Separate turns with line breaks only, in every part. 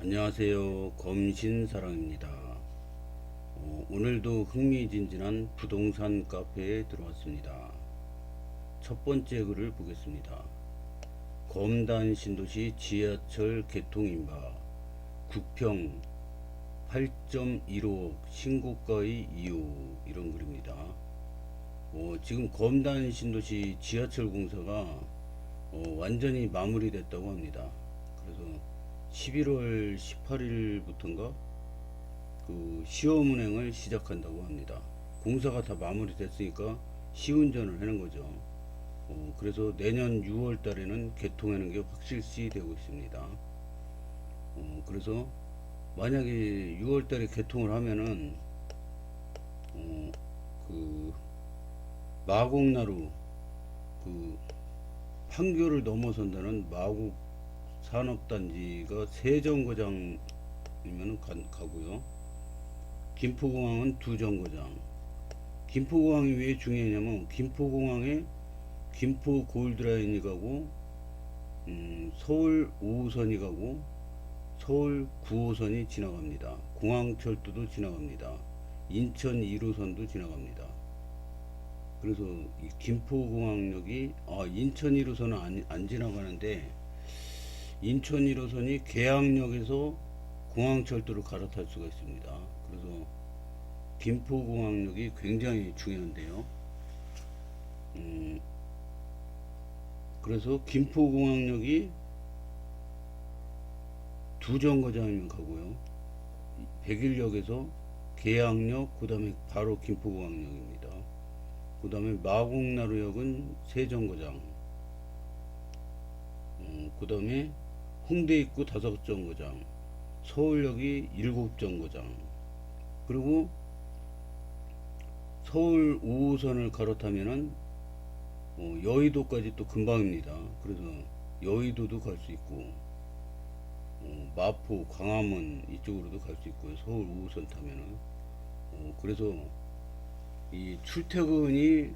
안녕하세요. 검신사랑입니다. 오늘도 흥미진진한 부동산 카페에 들어왔습니다. 첫 번째 글을 보겠습니다. 검단 신도시 지하철 개통인바 국평 8.15억 신고가의 이유, 이런 글입니다. 지금 검단 신도시 지하철 공사가 완전히 마무리됐다고 합니다. 그래서 11월 18일부터인가 그 시험 운행을 시작한다고 합니다. 공사가 다 마무리됐으니까 시운전을 하는 거죠. 그래서 내년 6월 달에는 개통하는 게 확실시 되고 있습니다. 그래서 만약에 6월 달에 개통을 하면은 어, 그 마곡나루, 그 판교를 넘어선다는 마곡 산업단지가 세 정거장이면 가고요. 김포공항은 두 정거장. 김포공항이 왜 중요하냐면 김포공항에 김포 골드라인이 가고 서울 5호선이 가고 서울 9호선이 지나갑니다. 공항철도도 지나갑니다. 인천 1호선도 지나갑니다. 그래서 이 김포공항역이 인천 1호선은 안 지나가는데 인천 1호선이 계양역에서 공항철도로 갈아탈 수가 있습니다. 그래서 김포공항역이 굉장히 중요한데요. 그래서 김포공항역이 두 정거장이면 가고요. 백일역에서 계양역, 그 다음에 바로 김포공항역입니다. 그 다음에 마곡나루역은 세 정거장, 그 다음에 홍대 입구 5정거장, 서울역이 7정거장, 그리고 서울 5호선을 갈아타면은 여의도까지 또 금방입니다. 그래서 여의도도 갈 수 있고 마포, 광화문 이쪽으로도 갈 수 있고요. 서울 5호선 타면은 그래서 이 출퇴근이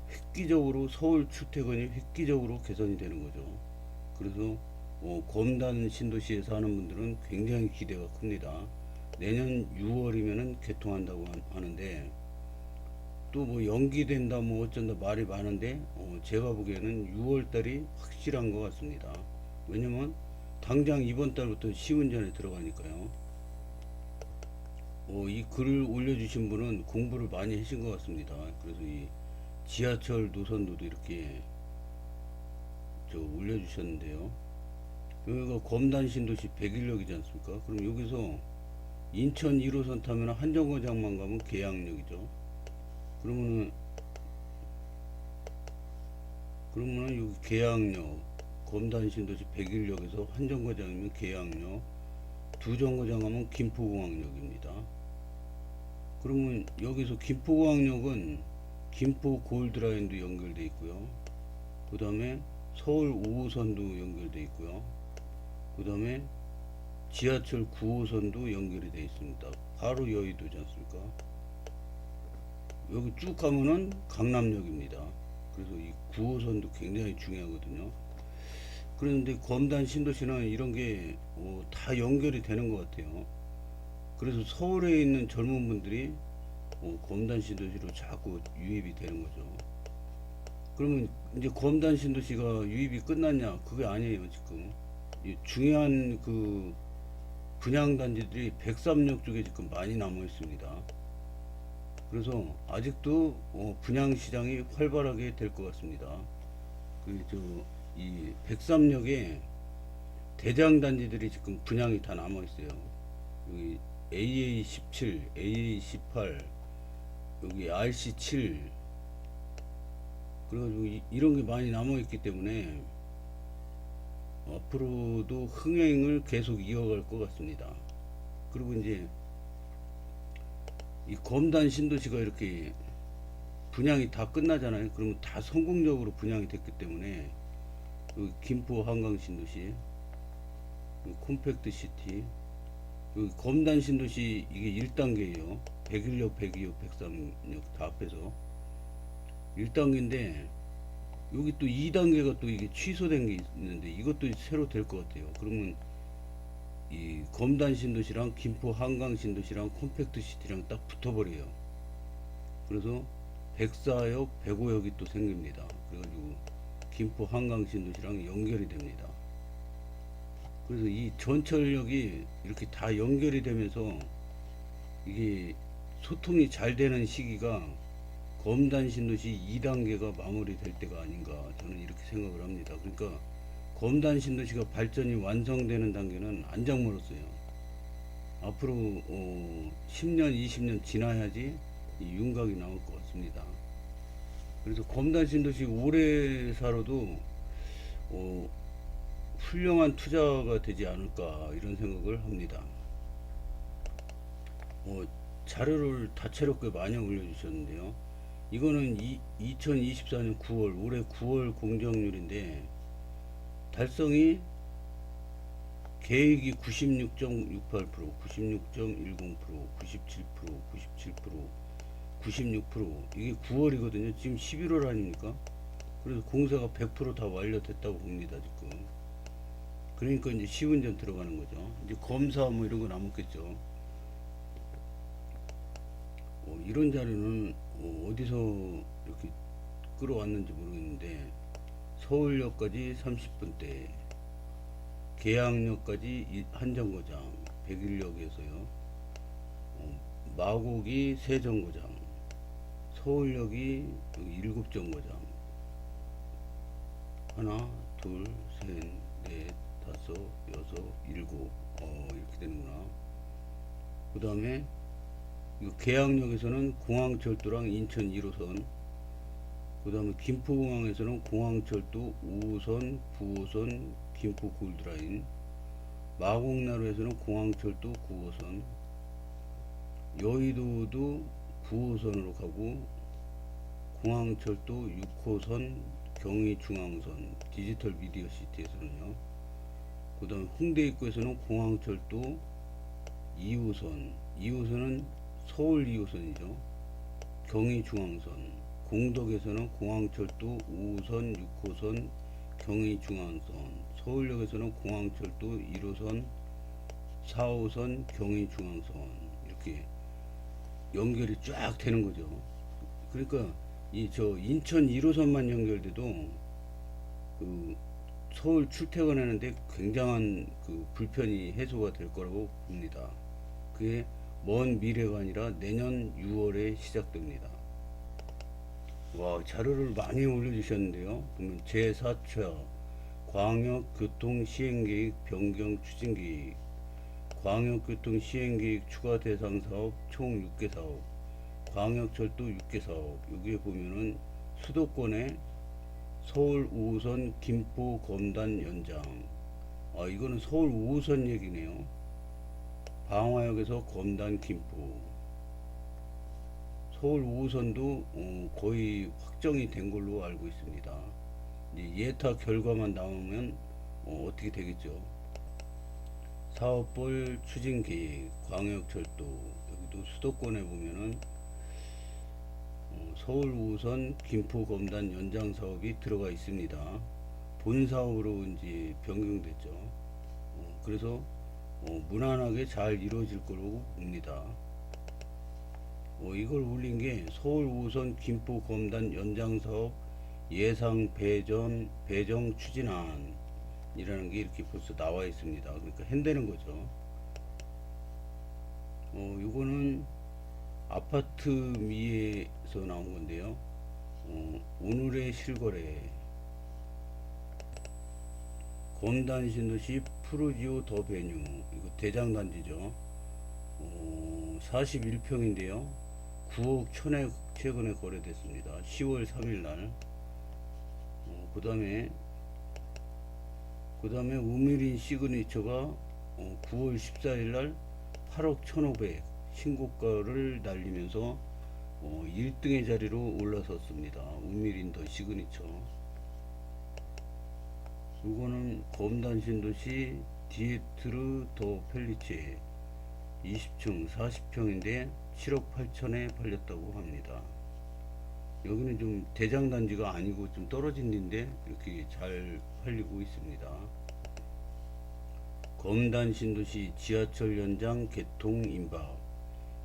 획기적으로 서울 출퇴근이 획기적으로 개선이 되는 거죠. 그래서 검단 신도시에 사는 분들은 굉장히 기대가 큽니다. 내년 6월이면은 개통한다고 하는데 또 뭐 연기된다 뭐 어쩐다 말이 많은데 제가 보기에는 6월 달이 확실한 것 같습니다. 왜냐면 당장 이번 달부터 시운전에 들어가니까요. 이 글을 올려주신 분은 공부를 많이 하신 것 같습니다. 그래서 이 지하철 노선도도 이렇게 올려주셨는데요. 여기가 검단 신도시 백일역이지 않습니까? 그럼 여기서 인천 1호선 타면 한 정거장만 가면 계양역이죠. 그러면은 여기 계양역, 검단 신도시 백일역에서 한 정거장이면 계양역, 두 정거장 하면 김포공항역입니다. 그러면 여기서 김포공항역은 김포 골드라인도 연결돼 있고요. 그 다음에 서울 5호선도 연결돼 있고요. 그 다음에 지하철 9호선도 연결이 되어 있습니다. 바로 여의도지 않습니까? 여기 쭉 가면은 강남역입니다. 그래서 이 9호선도 굉장히 중요하거든요. 그런데 검단 신도시는 이런 게 다 연결이 되는 것 같아요. 그래서 서울에 있는 젊은 분들이 검단 신도시로 자꾸 유입이 되는 거죠. 그러면 이제 검단 신도시가 유입이 끝났냐? 그게 아니에요, 지금. 이 중요한 그 분양단지들이 103역 쪽에 지금 많이 남아 있습니다. 그래서 아직도 분양 시장이 활발하게 될 것 같습니다. 이 103역에 대장 단지들이 지금 분양이 다 남아 있어요. 여기 AA17, AA18, 여기 RC7, 그래가지고 이런 게 많이 남아 있기 때문에 앞으로도 흥행을 계속 이어갈 것 같습니다. 그리고 이제 이 검단 신도시가 이렇게 분양이 다 끝나잖아요. 그러면 다 성공적으로 분양이 됐기 때문에 여기 김포 한강 신도시, 여기 콤팩트 시티, 여기 검단 신도시 이게 1단계예요. 101역, 102역, 103역 다 합해서 1단계인데 여기 또 2단계가 또 이게 취소된 게 있는데 이것도 새로 될 것 같아요. 그러면 이 검단 신도시랑 김포 한강 신도시랑 컴팩트 시티랑 딱 붙어버려요. 그래서 백사역, 백오역이 또 생깁니다. 그래가지고 김포 한강 신도시랑 연결이 됩니다. 그래서 이 전철역이 이렇게 다 연결이 되면서 이게 소통이 잘 되는 시기가 검단 신도시 2단계가 마무리될 때가 아닌가 저는 이렇게 생각을 합니다. 그러니까 검단 신도시가 발전이 완성되는 단계는 안장 멀었어요. 앞으로 10년, 20년 지나야지 이 윤곽이 나올 것 같습니다. 그래서 검단 신도시 오래 살아도 어, 훌륭한 투자가 되지 않을까 이런 생각을 합니다. 어, 자료를 다채롭게 많이 올려주셨는데요. 이거는 2024년 9월, 올해 9월 공정률인데 달성이 계획이 96.68%, 96.10%, 97%, 97%, 96%. 이게 9월이거든요. 지금 11월 아닙니까? 그래서 공사가 100%다 완료됐다고 봅니다, 지금. 그러니까 이제 시운전 들어가는 거죠. 이제 검사 뭐 이런 거 남았겠죠. 이런 자료는 어디서 이렇게 끌어왔는지 모르겠는데 서울역까지 30분대, 계양역까지 한정거장, 백일역에서요. 마곡이 세정거장, 서울역이 여기 7정거장, 하나, 둘, 셋, 넷, 다섯, 여섯, 일곱, 이렇게 되는구나. 그 다음에 이거 계양역에서는 공항철도랑 인천 1호선, 그 다음에 김포공항에서는 공항철도 5호선, 9호선, 김포 골드라인, 마곡나루에서는 공항철도 9호선, 여의도도 9호선으로 가고 공항철도 6호선, 경의중앙선, 디지털 미디어 시티에서는요. 그 다음에 홍대 입구에서는 공항철도 2호선, 2호선은 서울 2호선이죠. 경의중앙선, 공덕에서는 공항철도 5호선, 6호선, 경의중앙선, 서울역에서는 공항철도 1호선, 4호선, 경의중앙선 이렇게 연결이 쫙 되는 거죠. 그러니까 이 저 인천 1호선만 연결돼도 그 서울 출퇴근하는데 굉장한 그 불편이 해소가 될 거라고 봅니다. 그게 먼 미래가 아니라 내년 6월에 시작됩니다. 와, 자료를 많이 올려주셨는데요. 보면 제4차 광역교통 시행계획 변경 추진계획, 광역교통 시행계획 추가 대상 사업 총 6개 사업, 광역철도 6개 사업. 여기에 보면은 수도권에 서울 5호선 김포 검단 연장. 이거는 서울 5호선 얘기네요. 방화역에서 검단 김포. 서울 5호선도 거의 확정이 된 걸로 알고 있습니다. 이제 예타 결과만 나오면 어떻게 되겠죠? 사업별 추진 계획, 광역철도. 여기도 수도권에 보면은 서울 5호선 김포 검단 연장 사업이 들어가 있습니다. 본 사업으로 이제 변경됐죠. 그래서 무난하게 잘 이루어질 거로 봅니다. 이걸 올린 게 서울 5호선 김포 검단 연장 사업 예상 배정 추진안이라는 게 이렇게 벌써 나와 있습니다. 그러니까 핸드는 거죠. 요거는 아파트 미에서 나온 건데요. 오늘의 실거래 검단 신도시 푸르지오 더 베뉴, 이거 대장단지죠. 41평인데요 9억 천에 최근에 거래됐습니다. 10월 3일 날. 그 다음에 우미린 시그니처가 9월 14일 날 8억 1,500 신고가를 날리면서 1등의 자리로 올라섰습니다. 우미린 더 시그니처. 이거는 검단 신도시 디에트르 더 펠리체 20층 40평인데 7억 8천에 팔렸다고 합니다. 여기는 좀 대장단지가 아니고 좀 떨어진 데인데 이렇게 잘 팔리고 있습니다. 검단 신도시 지하철 연장 개통 임박.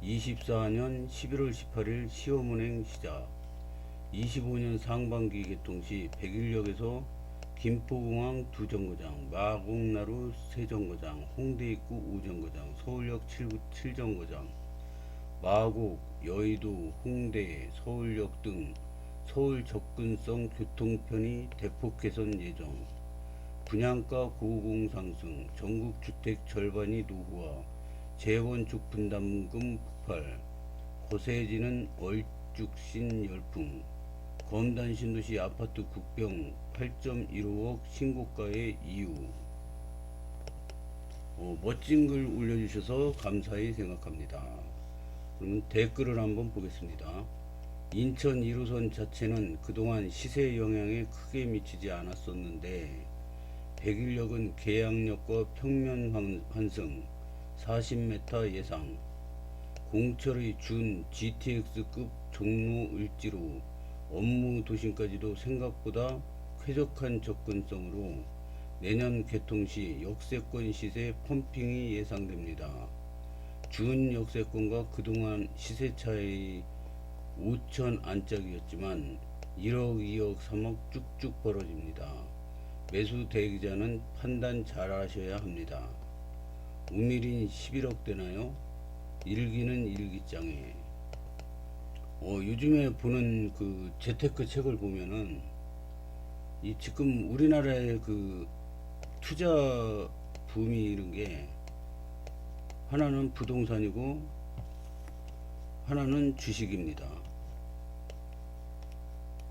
24년 11월 18일 시험 운행 시작. 25년 상반기 개통 시 백일역에서 김포공항 2정거장, 마곡나루 3정거장, 홍대 입구 5정거장, 서울역 7정거장, 마곡, 여의도, 홍대, 서울역 등 서울 접근성 교통편이 대폭 개선 예정. 분양가 고공 상승, 전국 주택 절반이 노후화, 재건축 분담금 폭발, 거세지는 얼죽신 열풍, 검단 신도시 아파트 국병 8.15억 신고가의 이유. 멋진 글 올려주셔서 감사히 생각합니다. 그러면 댓글을 한번 보겠습니다. 인천 1호선 자체는 그동안 시세 영향에 크게 미치지 않았었는데 백일역은 계양역과 평면 환승 40m 예상, 공철의 준 GTX급 종로 을지로 업무 도심까지도 생각보다 쾌적한 접근성으로 내년 개통 시 역세권 시세 펌핑이 예상됩니다. 준 역세권과 그동안 시세 차이 5천 안짝이었지만 1억, 2억, 3억 쭉쭉 벌어집니다. 매수 대기자는 판단 잘 하셔야 합니다. 우밀인 11억 되나요? 일기는 일기장에. 요즘에 보는 그 재테크 책을 보면은 이 지금 우리나라의 그 투자 붐이 이런 게 하나는 부동산이고 하나는 주식입니다.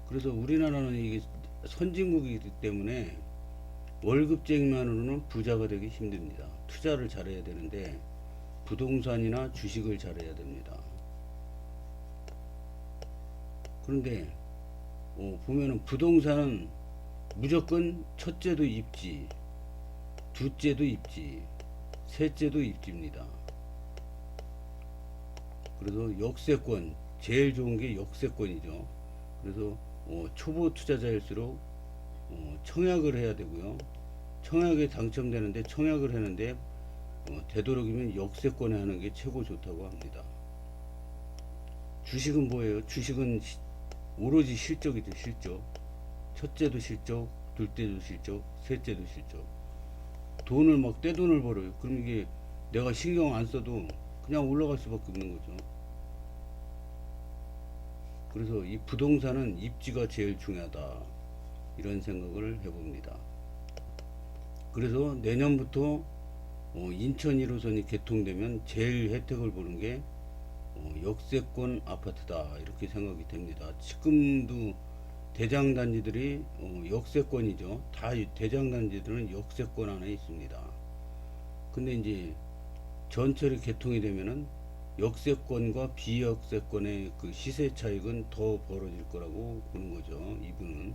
그래서 우리나라는 이게 선진국이기 때문에 월급쟁이만으로는 부자가 되기 힘듭니다. 투자를 잘해야 되는데 부동산이나 주식을 잘해야 됩니다. 그런데 보면은 부동산은 무조건 첫째도 입지, 둘째도 입지, 셋째도 입지입니다. 그래서 역세권, 제일 좋은 게 역세권이죠. 그래서 초보 투자자일수록 청약을 해야 되고요. 청약에 당첨되는데 청약을 하는데 되도록이면 역세권에 하는 게 최고 좋다고 합니다. 주식은 뭐예요? 주식은 오로지 실적이죠. 실적. 첫째도 실적, 둘째도 실적, 셋째도 실적. 돈을 막 떼돈을 벌어요. 그럼 이게 내가 신경 안 써도 그냥 올라갈 수밖에 없는 거죠. 그래서 이 부동산은 입지가 제일 중요하다, 이런 생각을 해봅니다. 그래서 내년부터 인천 1호선이 개통되면 제일 혜택을 보는 게 역세권 아파트다, 이렇게 생각이 됩니다. 지금도 대장단지들이 역세권이죠. 다 대장단지들은 역세권 안에 있습니다. 근데 이제 전철이 개통이 되면은 역세권과 비역세권의 그 시세 차익은 더 벌어질 거라고 보는 거죠. 이분은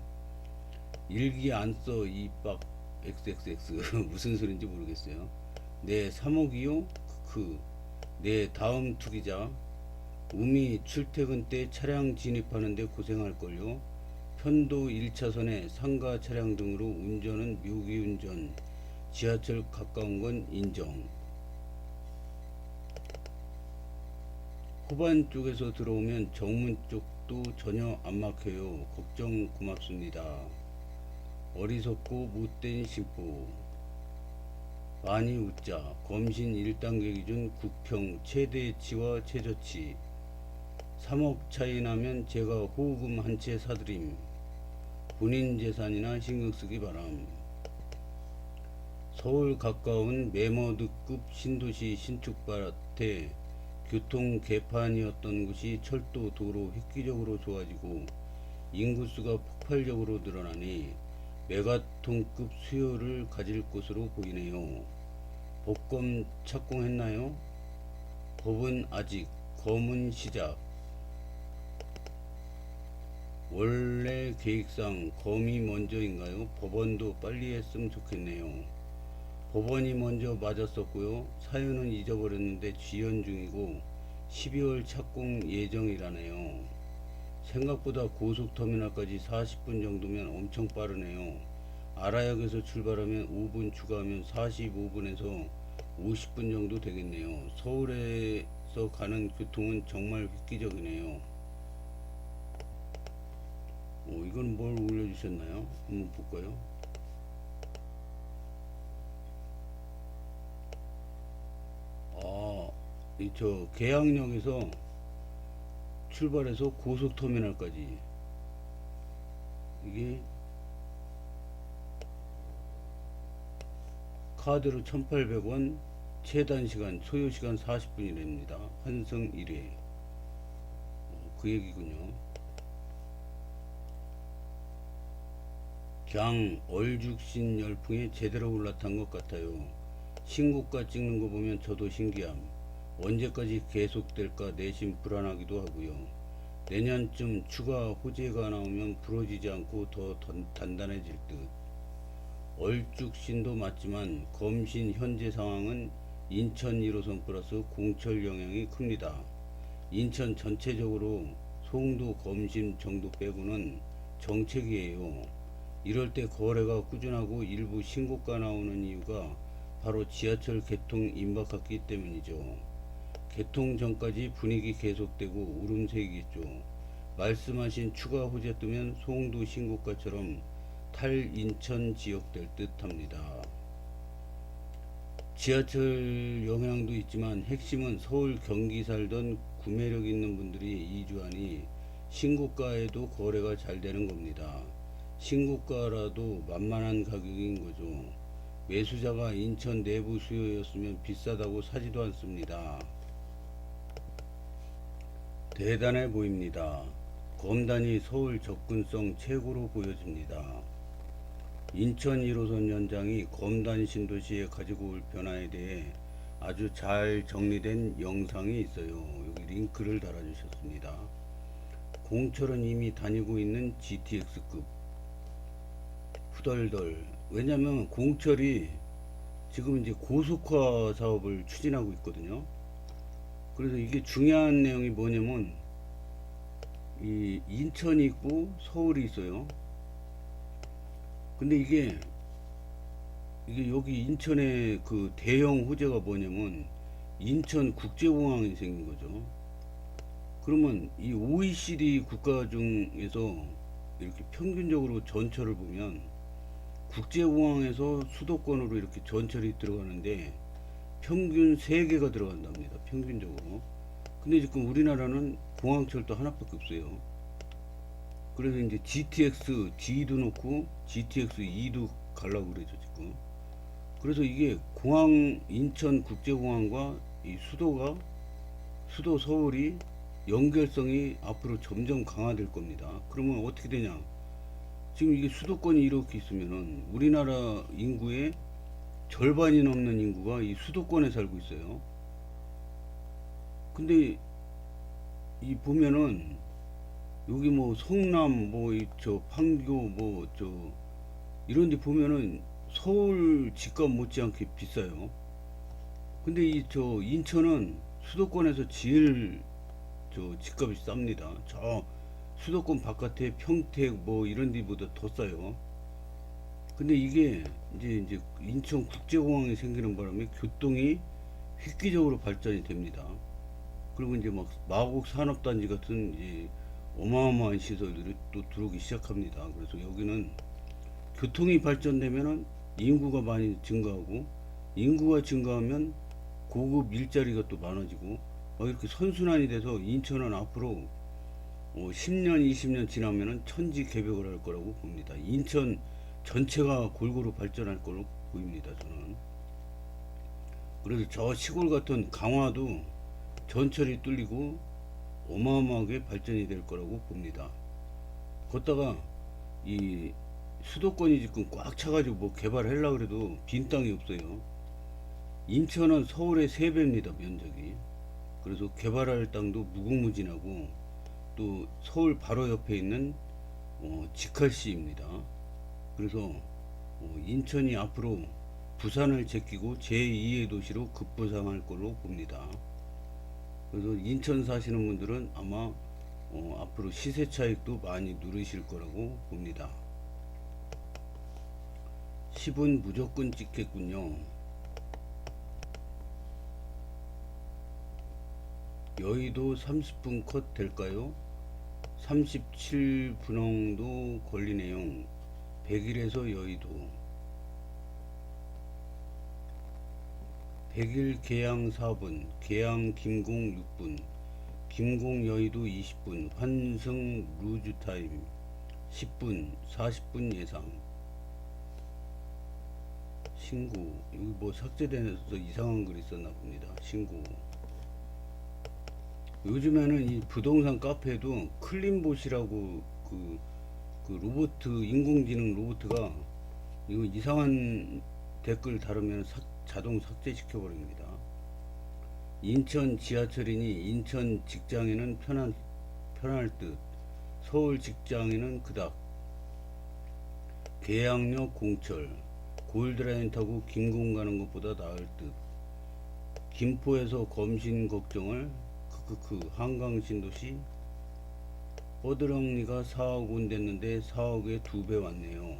일기 안 써 이빡 XXX 무슨 소린지 모르겠어요. 내 3억이요? 내 다음 투기자 우미 출퇴근 때 차량 진입하는데 고생할걸요. 편도 1차선에 상가 차량 등으로 운전은 묘기운전, 지하철 가까운 건 인정. 후반 쪽에서 들어오면 정문 쪽도 전혀 안 막혀요. 걱정 고맙습니다. 어리석고 못된 심보. 많이 웃자. 검신 1단계 기준 국평 최대치와 최저치. 3억 차이 나면 제가 호흡음 한 채 사드림. 본인 재산이나 신경 쓰기 바람. 서울 가까운 매머드급 신도시 신축밭에 교통 개판이었던 곳이 철도 도로 획기적으로 좋아지고 인구수가 폭발적으로 늘어나니 메가톤급 수요를 가질 것으로 보이네요. 법검 착공했나요? 법은 아직 검은 시작. 원래 계획상 검이 먼저인가요? 법원도 빨리 했으면 좋겠네요. 법원이 먼저 맞았었고요. 사유는 잊어버렸는데 지연 중이고 12월 착공 예정이라네요. 생각보다 고속터미널까지 40분 정도면 엄청 빠르네요. 아라역에서 출발하면 5분 추가하면 45분에서 50분 정도 되겠네요. 서울에서 가는 교통은 정말 획기적이네요. 이건 뭘 올려주셨나요? 한번 볼까요? 이 계양역에서 출발해서 고속터미널까지 이게 카드로 1,800원, 최단시간, 소요시간 40분이랍니다. 환승 1회. 그 얘기군요. 그냥 얼죽신 열풍에 제대로 올라탄 것 같아요. 신고가 찍는 거 보면 저도 신기함. 언제까지 계속될까 내심 불안하기도 하고요. 내년쯤 추가 호재가 나오면 부러지지 않고 더 단단해질 듯. 얼죽신도 맞지만 검신 현재 상황은 인천 1호선 플러스 공철 영향이 큽니다. 인천 전체적으로 송도 검신 정도 빼고는 정책이에요. 이럴 때 거래가 꾸준하고 일부 신고가 나오는 이유가 바로 지하철 개통 임박했기 때문이죠. 개통 전까지 분위기 계속되고 울음색이겠죠. 말씀하신 추가 호재 뜨면 송도 신고가처럼 탈인천 지역 될 듯 합니다. 지하철 영향도 있지만 핵심은 서울 경기 살던 구매력 있는 분들이 이주하니 신고가에도 거래가 잘 되는 겁니다. 신고가라도 만만한 가격인 거죠. 매수자가 인천 내부 수요였으면 비싸다고 사지도 않습니다. 대단해 보입니다. 검단이 서울 접근성 최고로 보여집니다. 인천 1호선 연장이 검단 신도시에 가지고 올 변화에 대해 아주 잘 정리된 영상이 있어요. 여기 링크를 달아주셨습니다. 공철은 이미 다니고 있는 GTX급 후덜덜. 왜냐면 공철이 지금 이제 고속화 사업을 추진하고 있거든요. 그래서 이게 중요한 내용이 뭐냐면 이 인천이 있고 서울이 있어요. 근데 이게 여기 인천의 그 대형 호재가 뭐냐면 인천 국제공항이 생긴 거죠. 그러면 이 OECD 국가 중에서 이렇게 평균적으로 전철을 보면 국제공항에서 수도권으로 이렇게 전철이 들어가는데 평균 3개가 들어간답니다. 평균적으로. 근데 지금 우리나라는 공항철도 하나밖에 없어요. 그래서 이제 GTX D도 놓고 GTX E도 가려고 그러죠 지금. 그래서 이게 공항 인천 국제공항과 이 수도 서울이 연결성이 앞으로 점점 강화될 겁니다. 그러면 어떻게 되냐? 지금 이게 수도권이 이렇게 있으면은 우리나라 인구의 절반이 넘는 인구가 이 수도권에 살고 있어요. 근데 이 보면은 여기 뭐 성남 뭐 저 판교 뭐 저 이런 데 보면은 서울 집값 못지않게 비싸요. 근데 이 저 인천은 수도권에서 제일 저 집값이 쌉니다. 저 수도권 바깥에 평택 뭐 이런 데보다 더 싸요. 근데 이게 이제 인천 국제공항이 생기는 바람에 교통이 획기적으로 발전이 됩니다. 그리고 이제 막 마곡 산업단지 같은 이제 어마어마한 시설들이 또 들어오기 시작합니다. 그래서 여기는 교통이 발전되면은 인구가 많이 증가하고 인구가 증가하면 고급 일자리가 또 많아지고 이렇게 선순환이 돼서 인천은 앞으로 10년, 20년 지나면은 천지개벽을 할 거라고 봅니다. 인천 전체가 골고루 발전할 걸로 보입니다. 저는. 그래서 저 시골 같은 강화도 전철이 뚫리고 어마어마하게 발전이 될 거라고 봅니다. 걷다가 이 수도권이 지금 꽉 차가지고 뭐 개발하려고 그래도 빈 땅이 없어요. 인천은 서울의 3배입니다, 면적이. 그래서 개발할 땅도 무궁무진하고 또 서울 바로 옆에 있는 직할시입니다. 그래서 인천이 앞으로 부산을 제끼고 제2의 도시로 급부상할 걸로 봅니다. 그래서 인천 사시는 분들은 아마 앞으로 시세 차익도 많이 누리실 거라고 봅니다. 10은 무조건 찍겠군요. 여의도 30분 컷 될까요? 37분홍도 걸리네요. 100일에서 여의도. 100일 계양 4분, 계양 김공 6분, 김공 여의도 20분, 환승 루즈 타임 10분, 40분 예상. 신고. 여기 뭐 삭제돼서 이상한 글이 있었나 봅니다. 신고. 요즘에는 이 부동산 카페에도 클린봇이라고 그 로봇, 인공지능 로봇가 이거 이상한 댓글 다루면 자동 삭제시켜 버립니다. 인천 지하철이니 인천 직장에는 편할 듯, 서울 직장에는 그닥. 계양역 공철, 골드라인 타고 김공 가는 것보다 나을 듯. 김포에서 검신 걱정을 한강 신도시. 뻐드렁니가 4억 원 됐는데 4억에 2배 왔네요.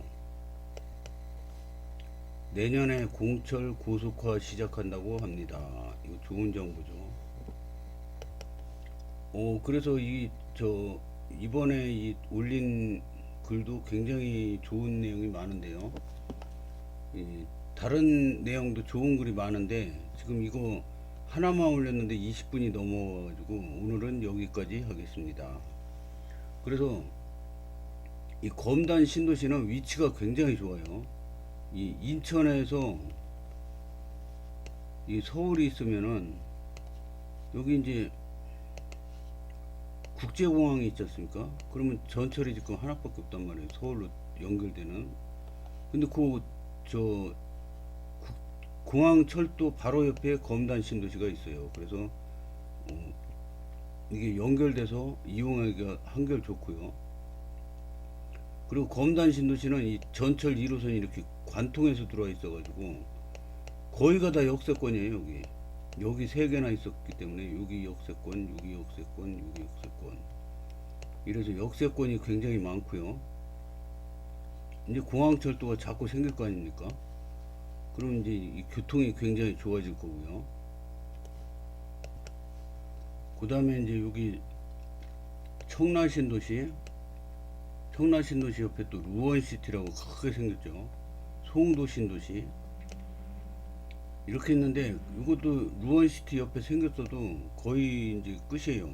내년에 공철 고속화 시작한다고 합니다. 이거 좋은 정보죠. 그래서 이번에 올린 글도 굉장히 좋은 내용이 많은데요. 다른 내용도 좋은 글이 많은데 지금 이거 하나만 올렸는데 20분이 넘어가지고 오늘은 여기까지 하겠습니다. 그래서 이 검단 신도시는 위치가 굉장히 좋아요. 이 인천에서 이 서울이 있으면은 여기 이제 국제공항이 있지 않습니까? 그러면 전철이 지금 하나밖에 없단 말이에요. 서울로 연결되는. 근데 저 공항철도 바로 옆에 검단 신도시가 있어요. 그래서 이게 연결돼서 이용하기가 한결 좋고요. 그리고 검단 신도시는 이 전철 1호선이 이렇게 관통해서 들어와 있어가지고 거의가 다 역세권이에요. 여기 세 개나 있었기 때문에 여기 역세권, 여기 역세권, 여기 역세권. 이래서 역세권이 굉장히 많고요. 이제 공항철도가 자꾸 생길 거 아닙니까? 그럼 이제 이 교통이 굉장히 좋아질 거고요. 그 다음에 이제 여기 청라신도시 옆에 또 루원시티라고 크게 생겼죠. 송도신도시 이렇게 있는데 이것도 루원시티 옆에 생겼어도 거의 이제 끝이에요.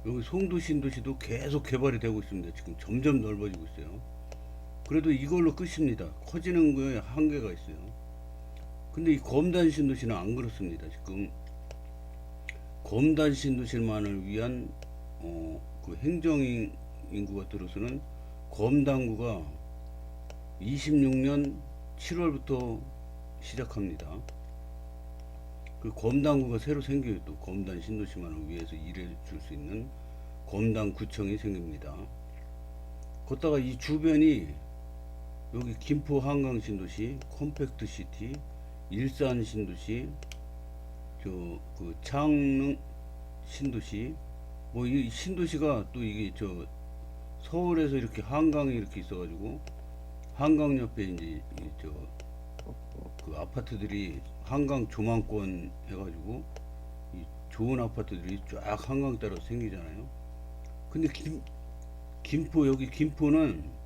여기 송도신도시도 계속 개발이 되고 있습니다. 지금 점점 넓어지고 있어요. 그래도 이걸로 끝입니다. 커지는 거에 한계가 있어요. 근데 이 검단 신도시는 안 그렇습니다. 지금 검단 신도시만을 위한 그 행정인구가 들어서는 검단구가 26년 7월부터 시작합니다. 그 검단구가 새로 생겨요. 또 검단 신도시만을 위해서 일해 줄 수 있는 검단구청이 생깁니다. 걷다가 이 주변이 여기 김포 한강 신도시, 컴팩트 시티, 일산 신도시, 그 창릉 신도시, 뭐 이 신도시가 또 이게 서울에서 이렇게 한강이 이렇게 있어가지고 한강 옆에 이제 그 아파트들이 한강 조망권 해가지고 이 좋은 아파트들이 쫙 한강 따라서 생기잖아요. 근데 여기 김포는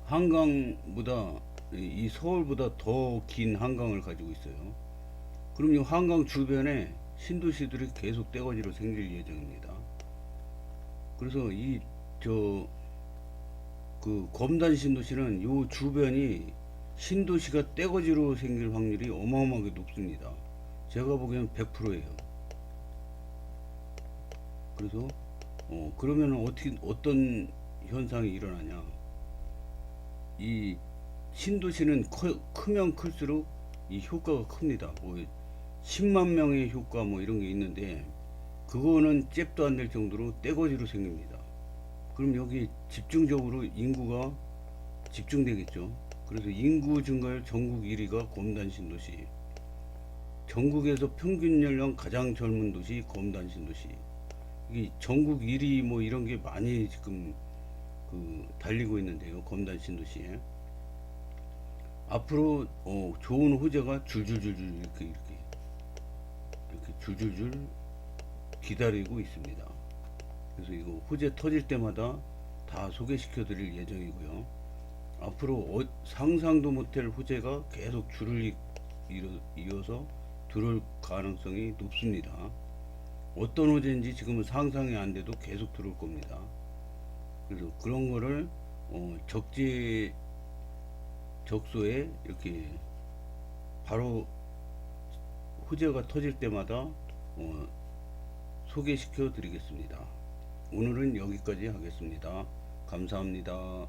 한강보다 이 서울보다 더 긴 한강을 가지고 있어요. 그럼 이 한강 주변에 신도시들이 계속 떼거지로 생길 예정입니다. 그래서 그 검단 신도시는 요 주변이 신도시가 떼거지로 생길 확률이 어마어마하게 높습니다. 제가 보기엔 100%예요. 그래서 그러면 어떤 현상이 일어나냐? 이 신도시는 크면 클수록 이 효과가 큽니다. 뭐 10만 명의 효과 뭐 이런 게 있는데 그거는 잽도 안 될 정도로 떼거지로 생깁니다. 그럼 여기 집중적으로 인구가 집중되겠죠. 그래서 인구 증가율 전국 1위가 검단 신도시. 전국에서 평균 연령 가장 젊은 도시 검단 신도시. 이게 전국 1위 뭐 이런 게 많이 지금 달리고 있는데요. 검단 신도시에. 앞으로 좋은 호재가 줄줄줄줄 이렇게 줄줄줄 기다리고 있습니다. 그래서 이거 호재 터질 때마다 다 소개시켜 드릴 예정이고요. 앞으로 상상도 못할 호재가 계속 줄을 이어서 들어올 가능성이 높습니다. 어떤 호재인지 지금은 상상이 안 돼도 계속 들어올 겁니다. 그래서 그런 거를 적재 적소에 이렇게 바로 호재가 터질 때마다 소개시켜 드리겠습니다. 오늘은 여기까지 하겠습니다. 감사합니다.